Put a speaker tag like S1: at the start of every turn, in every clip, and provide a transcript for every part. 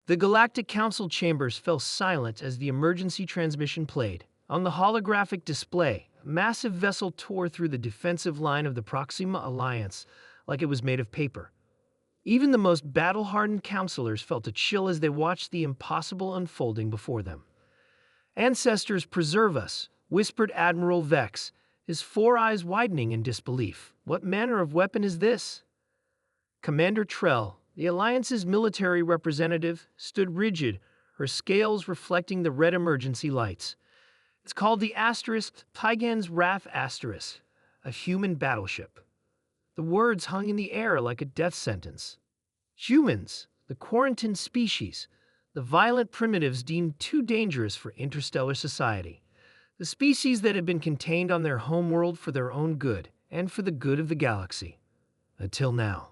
S1: The Galactic Council chambers fell silent as the emergency transmission played. On the holographic display, a massive vessel tore through the defensive line of the Proxima Alliance like it was made of paper. Even the most battle-hardened counselors felt a chill as they watched the impossible unfolding before them. "Ancestors, preserve us," whispered Admiral Vex, his four eyes widening in disbelief. "What manner of weapon is this?" Commander Trell, the Alliance's military representative, stood rigid, her scales reflecting the red emergency lights. "It's called the Tygan's Wrath Asterisk, a human battleship." The words hung in the air like a death sentence. Humans, the quarantined species, the violent primitives deemed too dangerous for interstellar society. The species that had been contained on their homeworld for their own good and for the good of the galaxy. Until now.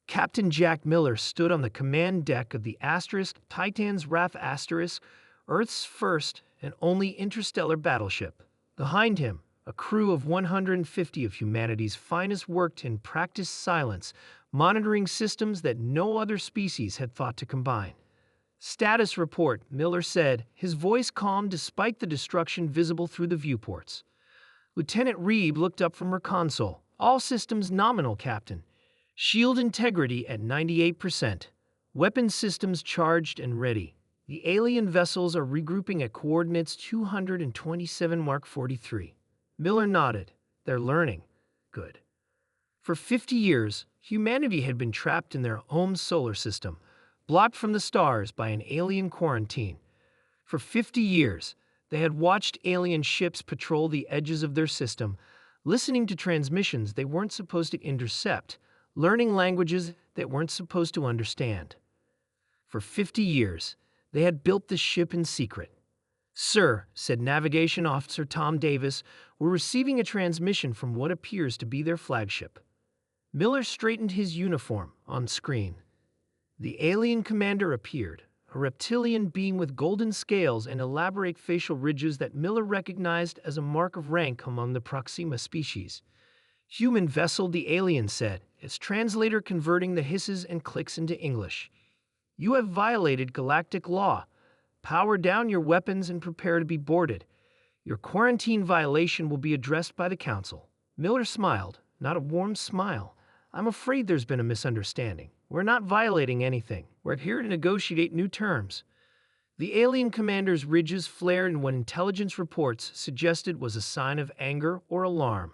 S1: Captain Jack Miller stood on the command deck of the Titan's Wrath Asterisk, Earth's first and only interstellar battleship. Behind him, a crew of 150 of humanity's finest worked in practiced silence, monitoring systems that no other species had thought to combine. "Status report," Miller said, his voice calm despite the destruction visible through the viewports. Lieutenant Reeb looked up from her console. "All systems nominal, Captain. Shield integrity at 98%. Weapon systems charged and ready. The alien vessels are regrouping at coordinates 227 Mark 43. Miller nodded. "They're learning. Good." For 50 years, humanity had been trapped in their own solar system, blocked from the stars by an alien quarantine. For 50 years, they had watched alien ships patrol the edges of their system, listening to transmissions they weren't supposed to intercept, learning languages they weren't supposed to understand. For 50 years, they had built the ship in secret. "Sir," said Navigation Officer Tom Davis, "we're receiving a transmission from what appears to be their flagship." Miller straightened his uniform on screen. The alien commander appeared, a reptilian being with golden scales and elaborate facial ridges that Miller recognized as a mark of rank among the Proxima species. "Human vessel," the alien said, its translator converting the hisses and clicks into English. "You have violated galactic law. Power down your weapons and prepare to be boarded. Your quarantine violation will be addressed by the Council." Miller smiled, not a warm smile. "I'm afraid there's been a misunderstanding. We're not violating anything. We're here to negotiate new terms." The alien commander's ridges flared in what intelligence reports suggested was a sign of anger or alarm.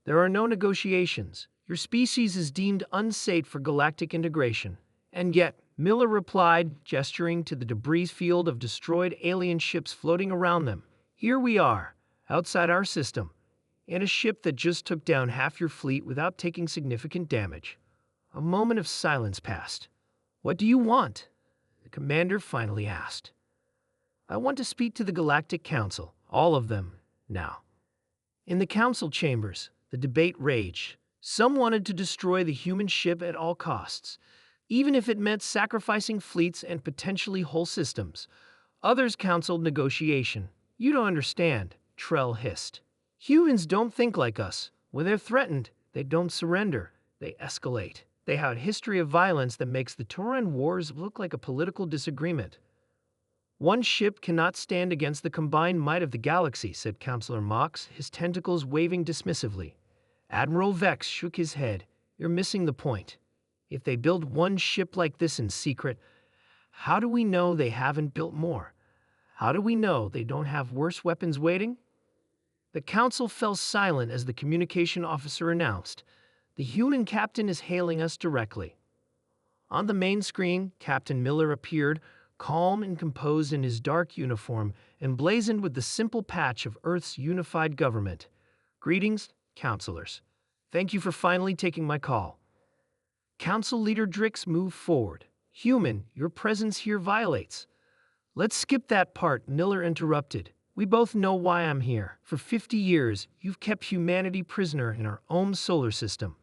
S1: "There are no negotiations. Your species is deemed unsafe for galactic integration. And yet," Miller replied, gesturing to the debris field of destroyed alien ships floating around them, "here we are, outside our system, in a ship that just took down half your fleet without taking significant damage." A moment of silence passed. "What do you want?" the commander finally asked. "I want to speak to the Galactic Council, all of them, now." In the council chambers, the debate raged. Some wanted to destroy the human ship at all costs, even if it meant sacrificing fleets and potentially whole systems. Others counseled negotiation. "You don't understand," Trell hissed. "Humans don't think like us. When they're threatened, they don't surrender. They escalate. They have a history of violence that makes the Turan Wars look like a political disagreement." "One ship cannot stand against the combined might of the galaxy," said Counselor Mox, his tentacles waving dismissively. Admiral Vex shook his head. "You're missing the point. If they build one ship like this in secret, how do we know they haven't built more? How do we know they don't have worse weapons waiting?" The council fell silent as the communication officer announced, "The human captain is hailing us directly." On the main screen, Captain Miller appeared, calm and composed in his dark uniform, emblazoned with the simple patch of Earth's unified government. "Greetings, counselors. Thank you for finally taking my call." Council Leader Drix moved forward. "Human, your presence here violates." "Let's skip that part," Miller interrupted. "We both know why I'm here. For 50 years, you've kept humanity prisoner in our own solar system.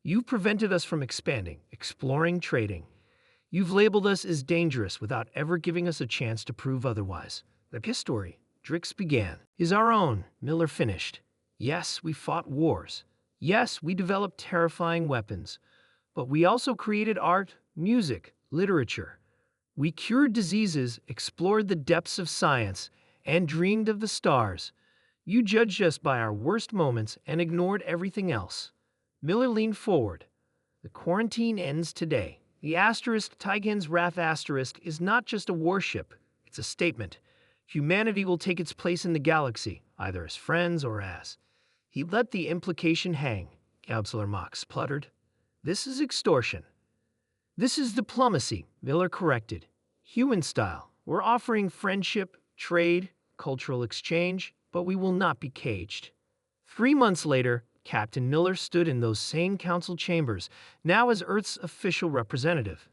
S1: You've prevented us from expanding, exploring, trading. You've labeled us as dangerous without ever giving us a chance to prove otherwise. The history," Drix began, "is our own," Miller finished. "Yes, we fought wars. Yes, we developed terrifying weapons. But we also created art, music, literature. We cured diseases, explored the depths of science, and dreamed of the stars. You judged us by our worst moments and ignored everything else. Miller leaned forward. The quarantine ends today. The asterisk Tigan's Wrath asterisk is not just a warship, it's a statement. Humanity will take its place in the galaxy, either as friends or as. He let the implication hang, Counselor Mox spluttered. This is extortion. This is diplomacy, Miller corrected. Human style. We're offering friendship, trade, cultural exchange, but we will not be caged. 3 months later, Captain Miller stood in those same council chambers, now as Earth's official representative.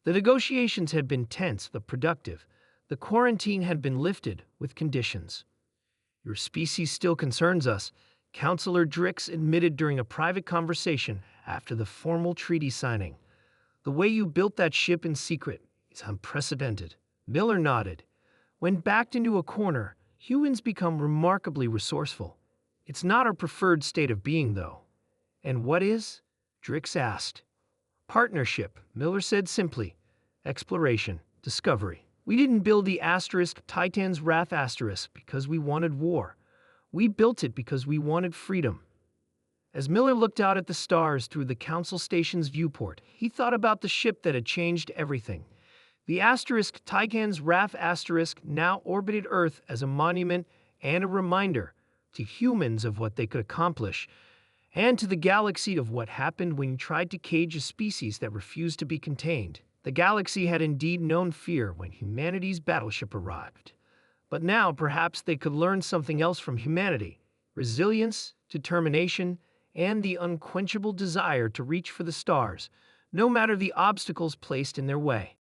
S1: The negotiations had been tense but productive. The quarantine had been lifted with conditions. Your species still concerns us, Counselor Drix admitted during a private conversation after the formal treaty signing. The way you built that ship in secret is unprecedented. Miller nodded. When backed into a corner, humans become remarkably resourceful. It's not our preferred state of being, though. And what is? Drix asked. Partnership, Miller said simply. Exploration, discovery. We didn't build the asterisk Titan's Wrath asterisk because we wanted war. We built it because we wanted freedom. As Miller looked out at the stars through the council station's viewport, he thought about the ship that had changed everything. The asterisk Titan's Wrath asterisk now orbited Earth as a monument and a reminder to humans of what they could accomplish, and to the galaxy of what happened when you tried to cage a species that refused to be contained. The galaxy had indeed known fear when humanity's battleship arrived. But now perhaps they could learn something else from humanity: resilience, determination, and the unquenchable desire to reach for the stars, no matter the obstacles placed in their way.